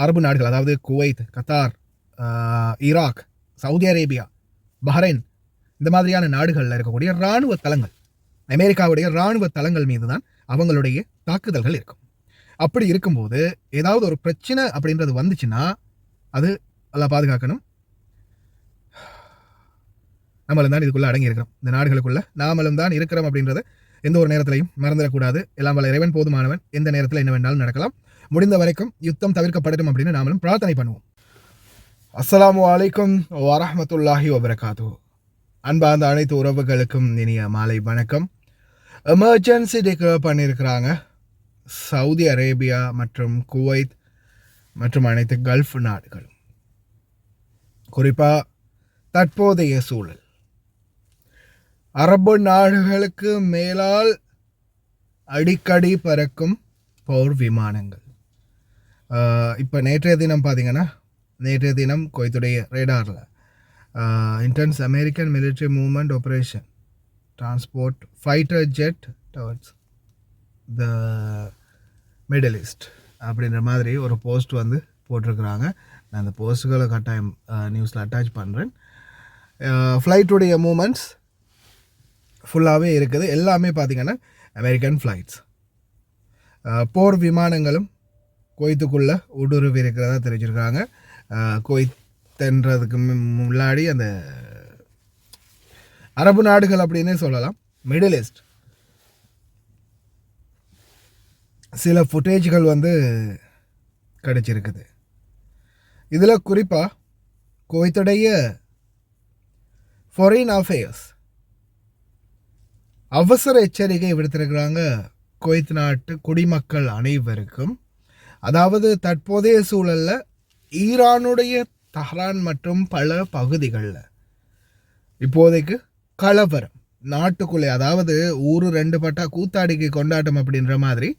அரபு நாடுகள், அதாவது Kuwait, Qatar, Iraq, Saudi Arabia, Bahrain, இந்த மாதிரியான நாடுகளில் இருக்கக்கூடிய இராணுவ தளங்கள், அமெரிக்காவுடைய இராணுவ தளங்கள் மீது தான் அவங்களுடைய தாக்குதல்கள் இருக்கும். அப்படி இருக்கும்போது ஏதாவது ஒரு பிரச்சனை அப்படின்றது வந்துச்சுன்னா அது எல்லாம் பாதுகாக்கணும். நம்மளும் தான் இதுக்குள்ளே அடங்கி இருக்கிறோம். இந்த நாடுகளுக்குள்ள நாமளும் தான் இருக்கிறோம் அப்படின்றத எந்த ஒரு நேரத்திலையும் மறந்துடக்கூடாது. எல்லாம் வல்ல இறைவன் போதுமானவன். எந்த நேரத்தில் என்ன வேண்டாலும் நடக்கலாம். முடிந்த வரைக்கும் யுத்தம் தவிர்க்கப்படட்டும் அப்படின்னு நாமளும் பிரார்த்தனை பண்ணுவோம். அஸ்ஸலாமு அலைக்கும் வரஹ்மத்துல்லாஹி வபரகாத்துஹு. அன்பார்ந்த அனைத்து உறவுகளுக்கும் இனிய மாலை வணக்கம். எமர்ஜென்சி டிக்ளேர் பண்ணியிருக்கிறாங்க சவுதி அரேபியா மற்றும் குவைத் மற்றும் அனைத்து கல்ஃப் நாடுகளும். குறிப்பாக தற்போதைய சூழல் அரபு நாடுகளுக்கு மேலால் அடிக்கடி பறக்கும் போர் விமானங்கள். இப்போ நேற்றைய தினம் பார்த்தீங்கன்னா, நேற்றைய தினம் குவைத்துடைய ரேடாரில் intense American military movement operation transport fighter jet towards the Middle East அப்படின்ற மாதிரி ஒரு போஸ்ட் வந்து போட்டிருக்கிறாங்க. நான் அந்த போஸ்ட்டுகளை கட்டாயம் நியூஸில் அட்டாச் பண்ணுறேன். ஃப்ளைட்டுடைய மூமெண்ட்ஸ் ஃபுல்லாகவே இருக்குது. எல்லாமே பார்த்திங்கன்னா அமெரிக்கன் ஃப்ளைட்ஸ். போர் விமானங்களும் குவைத்துக்குள்ளே ஊடுருவி இருக்கிறதா தெரிஞ்சிருக்காங்க. குவைத்ன்றதுக்கு முன்னாடி அந்த அரபு நாடுகள் அப்படின்னே சொல்லலாம், மிடில் ஈஸ்ட். சில ஃபுட்டேஜ்கள் வந்து கிடைச்சிருக்குது. இதில் குறிப்பாக குவைத்துடைய ஃபாரின் அஃபேர்ஸ் அவசர எச்சரிக்கை விடுத்திருக்கிறாங்க குவைத் நாட்டு குடிமக்கள் அனைவருக்கும். அதாவது தற்போதைய சூழலில் ஈரானுடைய தஹ்ரான் மற்றும் பல பகுதிகளில் இப்போதைக்கு கலவரம் நாட்டுக்குள்ளே, அதாவது ஊரு ரெண்டு பட்டா கூத்தாடிக்கு கொண்டாட்டம் அப்படின்ற மாதிரி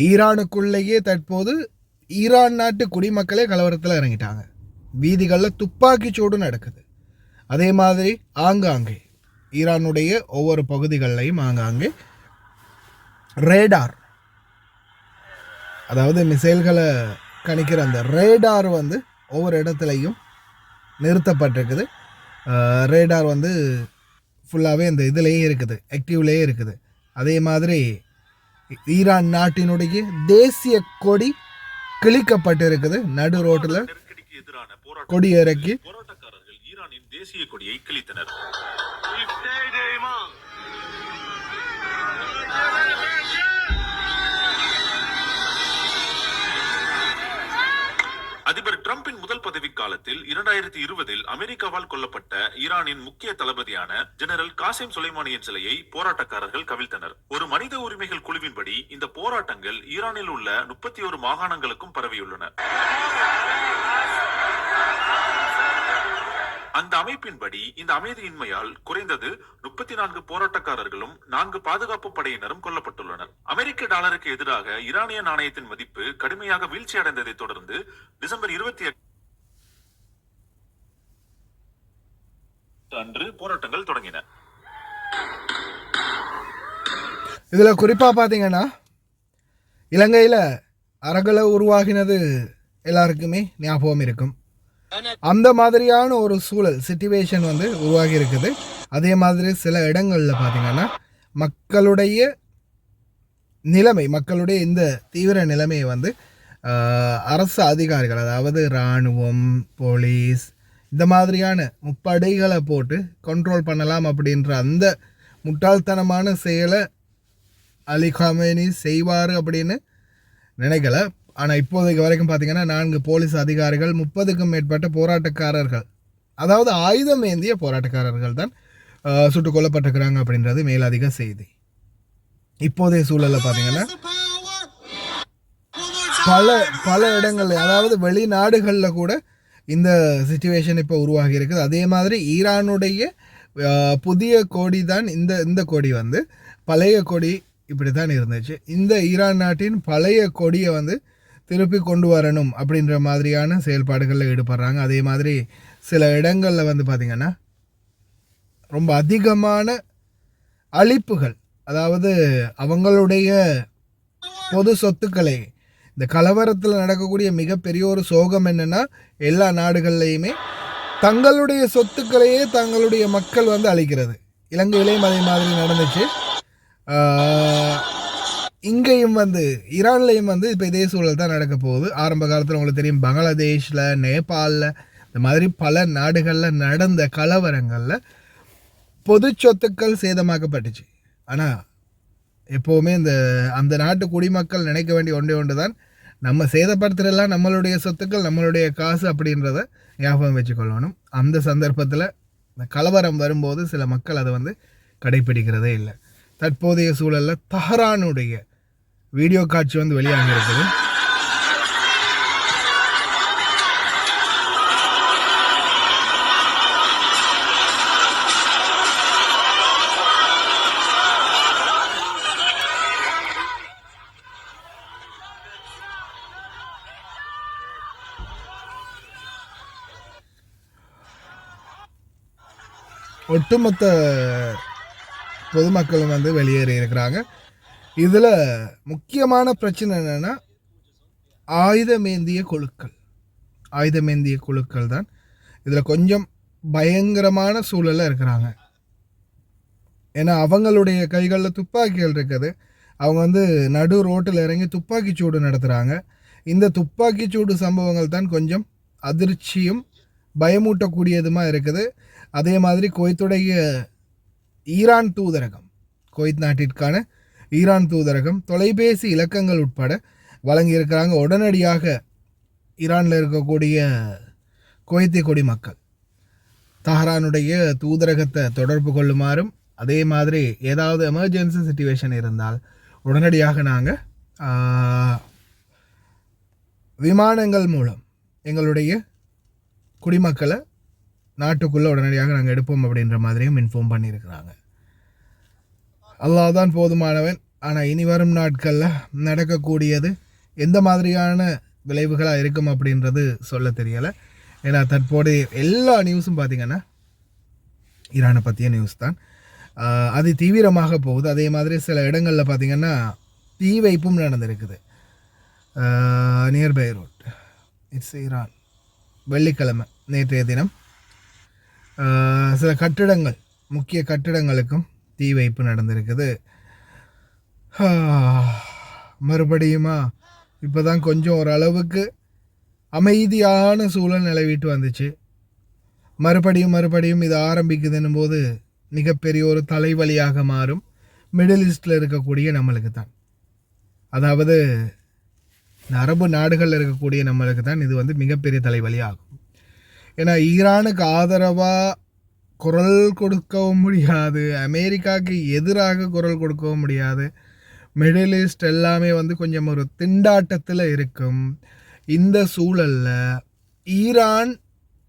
ஈரானுக்குள்ளேயே தற்போது ஈரான் நாட்டு குடிமக்களே கலவரத்தில் இறங்கிட்டாங்க. வீதிகளில் துப்பாக்கி சூடு நடக்குது. அதே மாதிரி ஆங்காங்கே ஈரானுடைய ஒவ்வொரு பகுதிகளிலையும் ஆங்காங்கே ரேடார், அதாவது மிசைல்களை கணிக்கிற அந்த ரேடார் வந்து ஒவ்வொரு இடத்துலையும் நிறுத்தப்பட்டிருக்குது. ரேடார் வந்து ஃபுல்லாகவே இந்த இதுலேயே இருக்குது, ஆக்டிவ்லேயே இருக்குது. அதே மாதிரி ஈரான் நாட்டினுடைய தேசிய கொடி கிழிக்கப்பட்டிருக்குது. நடு ரோட்டில் கொடி இறக்கி ஈரானின் தேசிய கொடியை கிழித்தனர். அதிபர் டிரம்பின் முதல் பதவி காலத்தில் 2020 அமெரிக்காவால் கொல்லப்பட்ட ஈரானின் முக்கிய தளபதியான ஜெனரல் காசிம் சுலைமானியின் சிலையை போராட்டக்காரர்கள் கவிழ்த்தனர். ஒரு மனித உரிமைகள் குழுவின்படி இந்த போராட்டங்கள் ஈரானில் உள்ள 31 மாகாணங்களுக்கும் பரவியுள்ளன. அந்த அமைப்பின்படி இந்த அமைதியின்மையால் குறைந்தது 34 போராட்டக்காரர்களும் 4 பாதுகாப்பு படையினரும் கொல்லப்பட்டுள்ளனர். அமெரிக்க டாலருக்கு எதிராக ஈரானிய நாணயத்தின் மதிப்பு கடுமையாக வீழ்ச்சி அடைந்ததை தொடர்ந்து டிசம்பர் 28 அன்று போராட்டங்கள் தொடங்கின. இதுல குறிப்பா பாத்தீங்கன்னா, இலங்கையில அரகலை உருவாகினது எல்லாருக்குமே ஞாபகம் இருக்கும். அந்த மாதிரியான ஒரு சூழல் சிச்சுவேஷன் வந்து உருவாகி இருக்குது. அதே மாதிரி சில இடங்களில் பார்த்திங்கன்னா மக்களுடைய நிலைமை, மக்களுடைய இந்த தீவிர நிலைமையை வந்து அரசு அதிகாரிகள், அதாவது இராணுவம், போலீஸ், இந்த மாதிரியான முப்படைகளை போட்டு கண்ட்ரோல் பண்ணலாம் அப்படின்ற அந்த முட்டாள்தனமான செயலை அலி காமேனி செய்வார் அப்படின்னு நினைக்கல. ஆனால் இப்போதைக்கு வரைக்கும் பார்த்தீங்கன்னா 4 போலீஸ் அதிகாரிகள், 30க்கும் மேற்பட்ட போராட்டக்காரர்கள், அதாவது ஆயுதம் ஏந்திய போராட்டக்காரர்கள் தான் சுட்டுக் கொல்லப்பட்டிருக்கிறாங்க அப்படின்றது மேலதிக செய்தி. இப்போதைய சூழலில் பார்த்தீங்கன்னா பல இடங்கள்ல, அதாவது வெளிநாடுகளில் கூட இந்த சிச்சுவேஷன் இப்போ உருவாகி இருக்குது. அதே மாதிரி ஈரானுடைய புதிய கொடி தான் இந்த கொடி வந்து பழைய கொடி இப்படி தான் இருந்துச்சு. இந்த ஈரான் நாட்டின் பழைய கொடியை வந்து திருப்பி கொண்டு வரணும் அப்படின்ற மாதிரியான செயல்பாடுகளில் ஈடுபடுறாங்க. அதே மாதிரி சில இடங்களில் வந்து பார்த்திங்கன்னா ரொம்ப அதிகமான அழிப்புகள், அதாவது அவங்களுடைய பொது சொத்துக்களை இந்த கலவரத்தில் நடக்கக்கூடிய மிகப்பெரிய ஒரு சோகம் என்னென்னா எல்லா நாடுகள்லையுமே தங்களுடைய சொத்துக்களையே தங்களுடைய மக்கள் வந்து அழிக்கிறது. இலங்கையிலேயும் அதே மாதிரி நடந்துச்சு. இங்கேயும் வந்து ஈரான்லேயும் வந்து இப்போ இதே சூழல் தான் நடக்க போகுது. ஆரம்ப காலத்தில் உங்களுக்கு தெரியும், பங்களாதேஷில், நேபாளில், இந்த மாதிரி பல நாடுகளில் நடந்த கலவரங்களில் பொது சொத்துக்கள் சேதமாக்கப்பட்டுச்சு. ஆனால் எப்போவுமே அந்த நாட்டு குடிமக்கள் நினைக்க வேண்டிய ஒன்று தான், நம்ம சேதப்படுத்துகிறதெல்லாம் நம்மளுடைய சொத்துக்கள், நம்மளுடைய காசு அப்படின்றத ஞாபகம் வச்சுக்கொள்ளணும். அந்த சந்தர்ப்பத்தில் இந்த கலவரம் வரும்போது சில மக்கள் அதை வந்து கடைப்பிடிக்கிறதே இல்லை. தற்போதைய சூழலில் தஹரானுடைய வீடியோ காட்சி வந்து வெளியாகி இருக்குது. ஒட்டுமொத்த பொதுமக்களும் வந்து வெளியேறி இருக்கிறாங்க. இதில் முக்கியமான பிரச்சனை என்னென்னா ஆயுதமேந்திய குழுக்கள் தான் இதில் கொஞ்சம் பயங்கரமான சூழலில் இருக்கிறாங்க. ஏன்னா அவங்களுடைய கைகளில் துப்பாக்கிகள் இருக்குது. அவங்க வந்து நடு ரோட்டில் இறங்கி துப்பாக்கி சூடு நடத்துகிறாங்க. இந்த துப்பாக்கி சூடு சம்பவங்கள் தான் கொஞ்சம் அதிர்ச்சியும் பயமூட்டக்கூடியதுமா இருக்குது. அதே மாதிரி குவைத்துடைய ஈரான் தூதரகம், குவைத் நாட்டிற்கான ஈரான் தூதரகம் தொலைபேசி இலக்கங்கள் உட்பட வழங்கியிருக்கிறாங்க. உடனடியாக ஈரானில் இருக்கக்கூடிய குவைத்திய குடிமக்கள் தஹரானுடைய தூதரகத்தை தொடர்பு கொள்ளுமாறும், அதே மாதிரி ஏதாவது எமர்ஜென்சி சிச்சுவேஷன் இருந்தால் உடனடியாக நாங்கள் விமானங்கள் மூலம் எங்களுடைய குடிமக்களை நாட்டுக்குள்ளே உடனடியாக நாங்கள் எடுப்போம் அப்படின்ற மாதிரியும் இன்ஃபார்ம் பண்ணியிருக்கிறாங்க. அல்லாஹ் தான் போதுமானவன். ஆனால் இனி வரும் நாட்களில் நடக்கக்கூடியது எந்த மாதிரியான விளைவுகளாக இருக்கும் அப்படின்றது சொல்ல தெரியலை. ஏன்னா தற்போதைய எல்லா நியூஸும் பார்த்திங்கன்னா ஈரானை பற்றிய நியூஸ் தான். அது தீவிரமாக போகுது. அதே மாதிரி சில இடங்களில் பார்த்திங்கன்னா தீ வைப்பும் நடந்திருக்குது. Near Beirut, it's Iran. வெள்ளிக்கிழமை நேற்றைய தினம் சில கட்டிடங்கள், முக்கிய கட்டிடங்களுக்கும் தீ வைப்பு நடந்திருக்குது. மறுபடியுமா இப்போ தான் கொஞ்சம் ஓரளவுக்கு அமைதியான சூழல் நிலவிட்டு வந்துச்சு. மறுபடியும் இது ஆரம்பிக்குதுன்னும் போது மிகப்பெரிய ஒரு தலைவலியாக மாறும். மிடில் ஈஸ்டில் இருக்கக்கூடிய நம்மளுக்கு தான், அதாவது இந்த அரபு நாடுகளில் இருக்கக்கூடிய நம்மளுக்கு தான் இது வந்து மிகப்பெரிய தலைவலி ஆகும். ஏன்னா ஈரானுக்கு ஆதரவாக குரல் கொடுக்கவும் முடியாது, அமெரிக்காவுக்கு எதிராக குரல் கொடுக்கவும் முடியாது. மிடில் ஈஸ்ட் எல்லாமே வந்து கொஞ்சம் ஒரு திண்டாட்டத்தில் இருக்கும். இந்த சூழலில் ஈரான்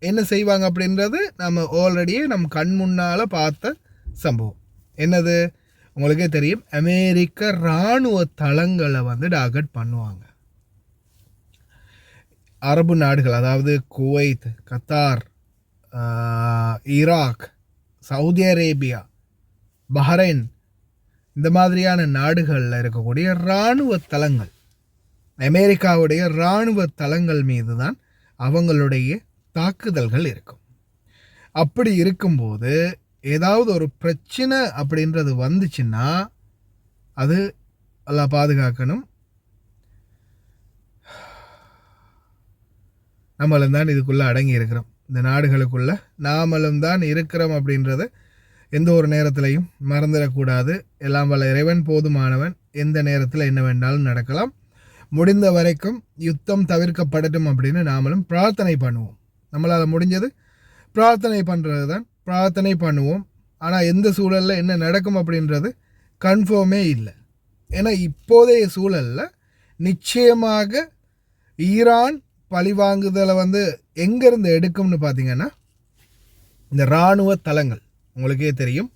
என்ன செய்வாங்க அப்படின்றது நம்ம ஆல்ரெடியே நம்ம கண் முன்னால் பார்த்த சம்பவம். என்னது உங்களுக்கே தெரியும், அமெரிக்க இராணுவ தளங்களை வந்து டார்கெட் பண்ணுவாங்க. அரபு நாடுகள், அதாவது Kuwait, Qatar, Iraq, Saudi Arabia, Bahrain, இந்த மாதிரியான நாடுகளில் இருக்கக்கூடிய இராணுவ தளங்கள், அமெரிக்காவுடைய இராணுவ தளங்கள் மீது தான் அவங்களுடைய தாக்குதல்கள் இருக்கும். அப்படி இருக்கும்போது ஏதாவது ஒரு பிரச்சனை அப்படின்றது வந்துச்சுன்னா அது எல்லாம் பாதுகாக்கணும். நம்மளும் தான் இதுக்குள்ளே அடங்கி இருக்கிறோம். இந்த நாடுகளுக்குள்ளே நாமளும் தான் இருக்கிறோம் அப்படின்றத எந்த ஒரு நேரத்திலையும் மறந்துடக்கூடாது. எல்லாம் வல்ல இறைவன் போதுமானவன். எந்த நேரத்தில் என்ன வேண்டாலும் நடக்கலாம். முடிந்த வரைக்கும் யுத்தம் தவிர்க்கப்படட்டும் அப்படின்னு நாமளும் பிரார்த்தனை பண்ணுவோம். நம்மளால் முடிஞ்சது பிரார்த்தனை பண்ணுறது தான். பிரார்த்தனை பண்ணுவோம். ஆனால் எந்த சூழலில் என்ன நடக்கும் அப்படின்றது கன்ஃபார்மே இல்லை. ஏன்னா இப்போதைய சூழலில் நிச்சயமாக ஈரான் பழிவாங்குதலை வந்து எங்கேருந்து எடுக்கும்னு பார்த்தீங்கன்னா, இந்த இராணுவ தளங்கள், உங்களுக்கே தெரியும்,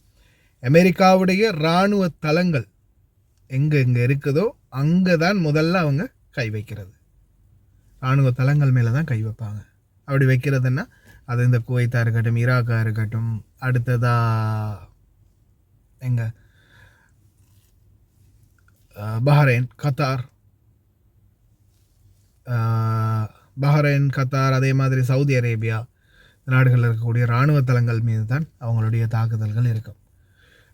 அமெரிக்காவுடைய இராணுவ தளங்கள் எங்கே இருக்குதோ அங்கே தான் முதல்ல அவங்க கை வைக்கிறது. இராணுவ தளங்கள் மேலே தான் கை வைப்பாங்க. அப்படி வைக்கிறதுன்னா அது இந்த குவைத்தாக இருக்கட்டும், ஈராக்காக இருக்கட்டும், அடுத்ததாக எங்கே பஹ்ரைன், கத்தார், பஹ்ரைன், கத்தார், அதே மாதிரி சவுதி அரேபியா நாடுகளில் இருக்கக்கூடிய இராணுவ தளங்கள் மீது தான் அவங்களுடைய தாக்குதல்கள் இருக்கும்.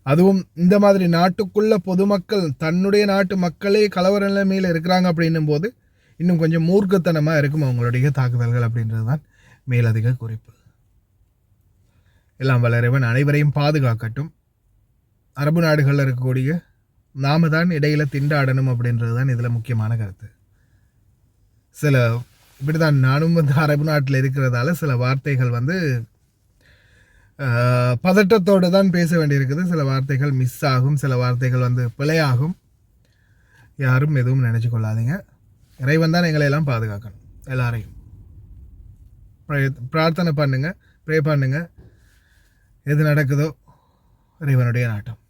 அதுவும் இந்த மாதிரி நாட்டுக்குள்ள பொதுமக்கள் தன்னுடைய நாட்டு மக்களே கலவர நிலைமையில் இருக்கிறாங்க அப்படின்னும் போது இன்னும் கொஞ்சம் மூர்க்கத்தனமாக இருக்கும் அவங்களுடைய தாக்குதல்கள் அப்படின்றது தான் மேலதிக குறிப்பு. எல்லாம் வளரவன் அனைவரையும் பாதுகாக்கட்டும். அரபு நாடுகளில் இருக்கக்கூடிய நாம தான் இடையில திண்டாடணும் அப்படின்றது தான் இதில் முக்கியமான கருத்து. சில இப்படி தான் நானும் அரபு நாட்டில் இருக்கிறதால சில வார்த்தைகள் பதட்டத்தோடு தான் பேச வேண்டியிருக்குது. சில வார்த்தைகள் மிஸ் ஆகும், சில வார்த்தைகள் பிழையாகும். யாரும் எதுவும் நினச்சி கொள்ளாதீங்க. இறைவன் தான் எங்களை எல்லாம் பாதுகாக்கணும். எல்லாரையும் பிரார்த்தனை பண்ணுங்க, ப்ரே பண்ணுங்க. எது நடக்குதோ இறைவனுடைய நாட்டம்.